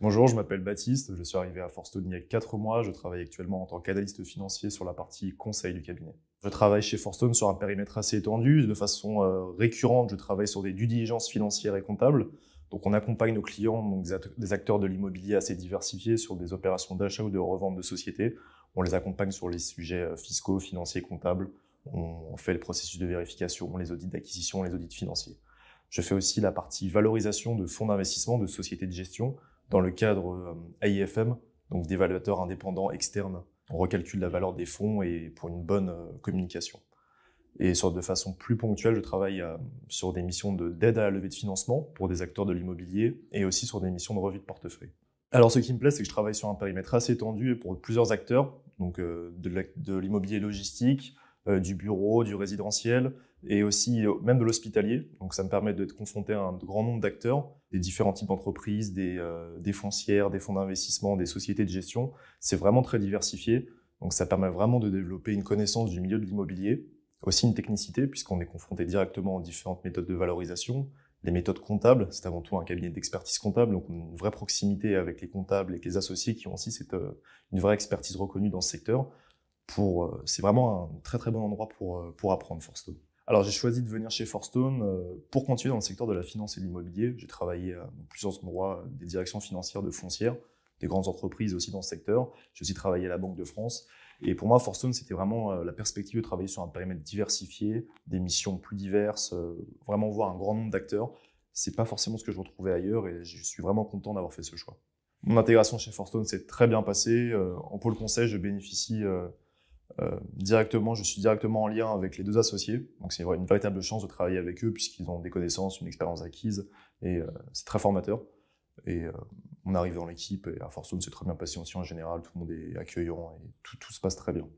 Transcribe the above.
Bonjour, je m'appelle Baptiste, je suis arrivé à Forstone il y a 4 mois, je travaille actuellement en tant qu'analyste financier sur la partie conseil du cabinet. Je travaille chez Forstone sur un périmètre assez étendu, de façon récurrente, je travaille sur des due diligence financières et comptables. Donc on accompagne nos clients, donc des acteurs de l'immobilier assez diversifiés sur des opérations d'achat ou de revente de sociétés. On les accompagne sur les sujets fiscaux, financiers, comptables. On fait le processus de vérification, les audits d'acquisition, les audits financiers. Je fais aussi la partie valorisation de fonds d'investissement, de sociétés de gestion, dans le cadre AIFM, donc d'évaluateurs indépendants externes. On recalcule la valeur des fonds et pour une bonne communication. Et de façon plus ponctuelle, je travaille sur des missions d'aide à la levée de financement pour des acteurs de l'immobilier et aussi sur des missions de revue de portefeuille. Alors ce qui me plaît, c'est que je travaille sur un périmètre assez étendu et pour plusieurs acteurs, donc de l'immobilier logistique, du bureau, du résidentiel et aussi même de l'hospitalier. Donc ça me permet d'être confronté à un grand nombre d'acteurs, des différents types d'entreprises, des foncières, des fonds d'investissement, des sociétés de gestion. C'est vraiment très diversifié, donc ça permet vraiment de développer une connaissance du milieu de l'immobilier, aussi une technicité puisqu'on est confronté directement aux différentes méthodes de valorisation. Les méthodes comptables, c'est avant tout un cabinet d'expertise comptable, donc on a une vraie proximité avec les comptables et les associés qui ont aussi une vraie expertise reconnue dans ce secteur. C'est vraiment un très très bon endroit pour apprendre Forstone. Alors j'ai choisi de venir chez Forstone pour continuer dans le secteur de la finance et de l'immobilier. J'ai travaillé dans plusieurs endroits, des directions financières de foncières, des grandes entreprises aussi dans ce secteur. J'ai aussi travaillé à la Banque de France. Et pour moi, Forstone, c'était vraiment la perspective de travailler sur un périmètre diversifié, des missions plus diverses, vraiment voir un grand nombre d'acteurs. C'est pas forcément ce que je retrouvais ailleurs et je suis vraiment content d'avoir fait ce choix. Mon intégration chez Forstone s'est très bien passée. En pôle conseil, je bénéficie directement, je suis directement en lien avec les deux associés. Donc c'est une véritable chance de travailler avec eux puisqu'ils ont des connaissances, une expérience acquise et c'est très formateur. Et on arrive dans l'équipe et à Forstone, c'est très bien passé aussi en général. Tout le monde est accueillant et tout se passe très bien.